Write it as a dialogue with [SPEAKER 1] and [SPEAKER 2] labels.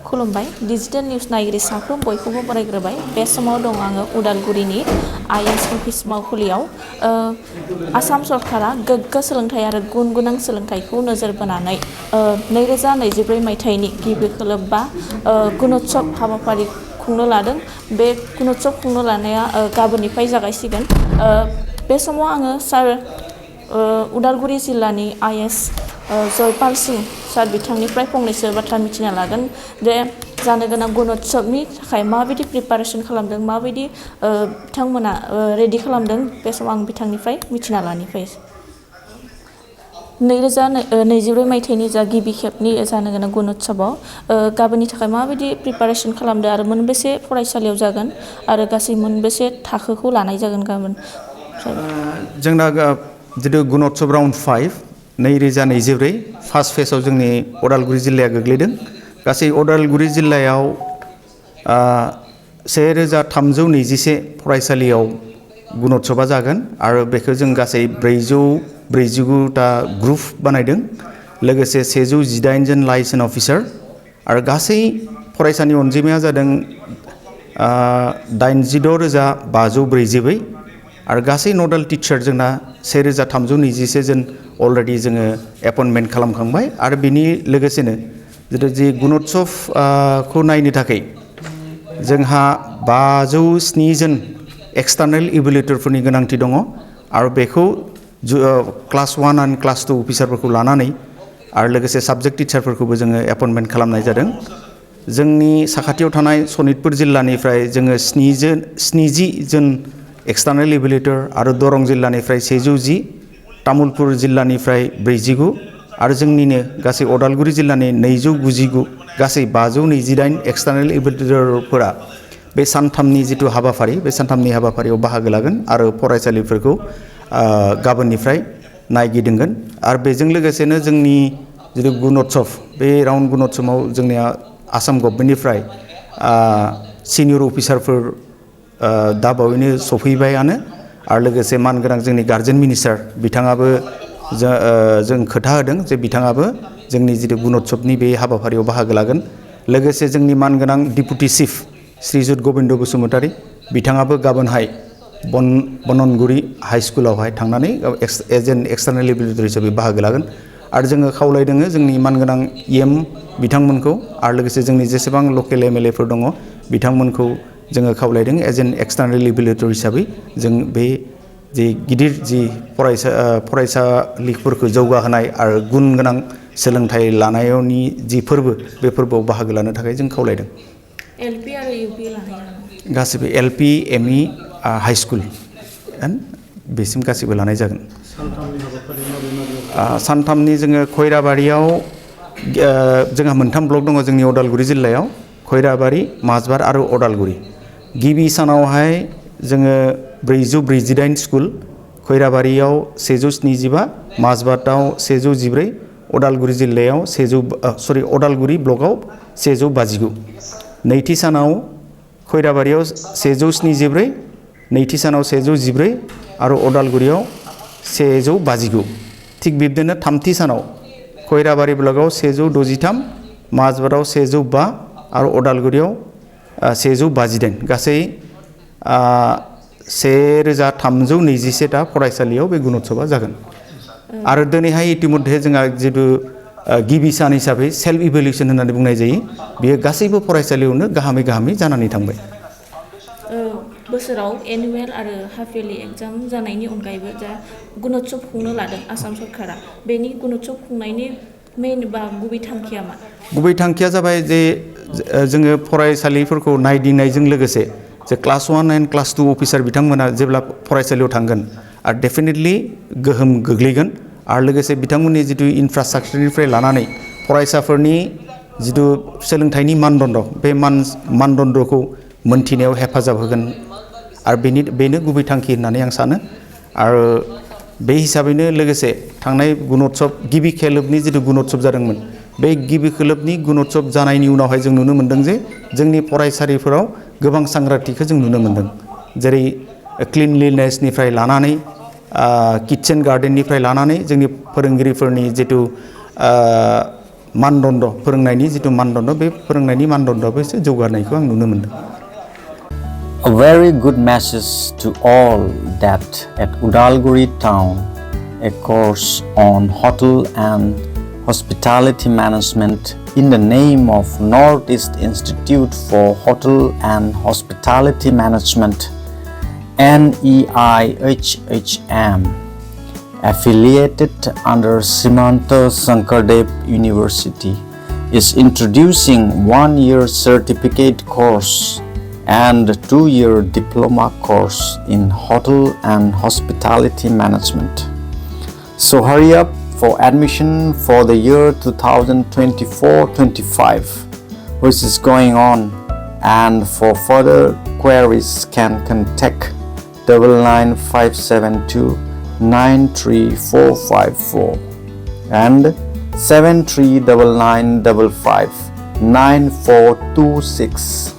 [SPEAKER 1] खुलुमबाय digital news नायगिरि साफ्रोम बयखौबो बरायग्रोबाय बे समाव दं आङो उदालगुरिनि आइएस अफिस मावखुलियाव आसाम सरकारा गोग्गो सोलोंथाइ आरो गुन गोनां सोलोंथाइखौ नोजोर बोनानै 2024 मायथाइनि गिबि खोलोबबा गुणोत्सव हाबाफारि खुंनो लादों। बे गुणोत्सव खुंनो लानाया गाबोननिफ्राय जागायसिगोन। बे समाव आङो सार उदालगुरि जिल्लानि आइएस जयपाल सिंह सार बिथांनिफ्राय फंनैसो बाथ्रा मिथिना लागोन जे जानो गोनां गुणोत्सवनि थाखाय माबायदि प्रिपारेसन खालामदों, माबायदि बिथांमोना रेडि खालामदों, बे समाव आं बिथांनिफ्राय मिथिना लानिफ्राय 2024 मायथाइनि जा गिबि खेबनि जानो गोनां गुणोत्सवआव गाबोननि थाखाय माबायदि प्रिपारेसन खालामदों आरो मोनबेसे फरायसालियाव जागोन आरो गासै मोनबेसे थाखोखौ लानाय जागोन गाबोन।
[SPEAKER 2] जोंना जितु गुणोत्सव राउन्ड 5 2024 फार्स्ट फेजआव जोंनि उदालगुरि जिल्लाया गोग्लैदों। गासै उदालगुरि जिल्लायाव 1321 फरायसालियाव गुणोत्सवआ जागोन आरो बेखौ जों गासै 449टा ग्रुप बानायदों, लोगोसे 118 जन लाइसेन्स अफिसार आरो गासै फरायसानि अनजिमाया जादों 86,544 आरो गासै नडाल टिचार जोंना 1321 जन अलरेडि जोङो एपइन्टमेन्ट खालामखांबाय आरो बिनि लोगोसेनो जितु जि गुणोत्सवखौ नायनो थाखाय जोंहा 507 जन एक्सटार्नेल इभेलुएटरफोरनि गोनांथि दङ आरो बेखौ क्लास 1 आरो क्लास 2 अफिसारफोरखौ लानानै आरो लोगोसे साबजेक्ट टिचारफोरखौबो जोङो एपइन्टमेन्ट खालामनाय जादों। जोंनि साखाथियाव थानाय सनितपुर जिल्लानिफ्राय जोङो 70 जन एक्सटार्नेल इभेलुएटर आरो दरं जिल्लानिफ्राय 110, तामुलपुर जिल्लानिफ्राय 49 आरो जोंनिनो गासै उदालगुरि जिल्लानि 299 गासै 528 एक्सटार्नेल इभेलुएटरफोरा बे सानथामनि जितु हाबाफारि बे सानथामनि हाबाफारियाव बाहागो लागोन आरो फरायसालिफोरखौ गाबोननिफ्राय नायगिदिंगोन। आरो बेजों लोगोसेनो जोंनि जितु गुणोत्सव बे राउन्ड गुणोत्सवआव जोंनिया आसाम गभर्नमेन्टनिफ्राय सिनियर अफिसारफोर दा बावैनो सफैबायानो आरो लोगोसे मानगोनां जोंनि गार्जेन मिनिस्टार बिथाङाबो जों खोथा होदों जे बिथाङाबो जोंनि जितु गुणोत्सवनि बे हाबाफारियाव बाहागो लागोन। लोगोसे जोंनि मानगोनां डिपुटि चिफ श्रीजुत गबिन्द बसुमतारी बिथाङाबो गाबोनहाय बननगुरि हाइ स्कुलावहाय थांनानै एज एन एक्सटार्नेल इभेलुएटर हिसाबै बाहागो लागोन आरो जोङो खावलायदों जोंनि मानगोनां एम बिथांमोनखौ आरो लोगोसे जोंनि जेसेबां लकेल एमएलएफोर दङ बिथांमोनखौ जोङो खावलायदों एज एन एक्सटार्नेल इभेलुएटर हिसाबै जों बे जि गिदिर जि फरायसालिफोरखौ जौगाहोनाय आरो गुन गोनां सोलोंथाइ लानायनि जि फोरबो बे फोरबोआव बाहागो लानो थाखाय जों खावलायदों।
[SPEAKER 1] एलपि आरो इउपि लानाय
[SPEAKER 2] गासिबो एलपि एमइ हाइ स्कुल बेसिम गासिबो लानाय जागोन। सानथामनि जोङो खैराबारियाव जोंहा मोनथाम ब्लक दङ जोंनि उदालगुरि जिल्लायाव खैराबारि, माजबाद आरो उदालगुरि। गिबि सानावहाय जोङो 448 स्कुल, खैराबारियाव 175, माजबादाव 114, उदालगुरि जिल्लायाव उदालगुरि ब्लकआव 159। नैथि सानाव खैराबारियाव 174, नैथि सानाव 114 आरो उदालगुरियाव 159। थिग बिब्दिनो थामथि सानाव खैराबारि ब्लकआव 163, माजबादाव 105 आरो उदालगुरियाव 158। गासै 1321टा फरायसालियाव बे गुणोत्सवआ जागोन। आरो दिनैहाय इतिमध्ये जोंहा जितु गिबि सान हिसाबै सेल्फ इभेलुएसन होननानै बुंनाय जायो बेयो गासैबो फरायसालियावनो गाहामै जानानै थांबाय।
[SPEAKER 1] बोसोराव एनुवेल आरो हाफ इयारलि एग्जाम जानायनि अनगायैबो जा गुणोत्सव खुंनो लादों आसाम सरकारा, बेनि गुणोत्सव खुंनायनि मेन बा गुबै थांखिया मा?
[SPEAKER 2] गुबै थांखिया जाबाय जे जोङो फरायसालिफोरखौ नायदिंनायजों लोगोसे जे क्लास 1 एन्ड क्लास 2 अफिसार बिथांमोना जेब्ला फरायसालियाव थांगोन आरो डेफिनेटलि गोहोम गोग्लैगोन आरो लोगोसे बिथांमोननि जितु इनफ्रास्ट्राक्चारनिफ्राय लानानै फरायसाफोरनि जितु सोलोंथाइनि मानदण्ड बे मानदण्डखौ मोनथिनायाव हेफाजाब होगोन आरो बेनो गुबै थांखि होननानै आं सानो। आरो बे हिसाबैनो लोगोसे थांनाय गुणोत्सव गिबि खेलोबनि जितु गुणोत्सव जादोंमोन बे गिबि खोलोबनि गुणोत्सव जानायनि उनावहाय जों नुनो मोन्दों जे जोंनि फरायसालिफोराव गोबां सांग्रांथिखौ जों नुनो मोन्दों। जेरै क्लिनलिनेसनिफ्राय लानानै किटचेन गार्डेननिफ्राय लानानै जोंनि फोरोंगिरिफोरनि जितु मानदण्ड फोरोंनायनि जिथु मानदण्ड बे फोरोंनायनि मानदण्डआबो एसे जौगानायखौ आं नुनो मोनदों.
[SPEAKER 3] A very good message to all that at Udalguri town, a course on hotel and hospitality management in the name of Northeast Institute for Hotel and Hospitality Management, NEIHHM, affiliated under Simanta Sankardev University, is introducing 1-year certificate course and 2-year diploma course in hotel and hospitality management. So hurry up for admission for the year 2024-25, which is going on, and for further queries can contact 99572 93454 and 739955 9426.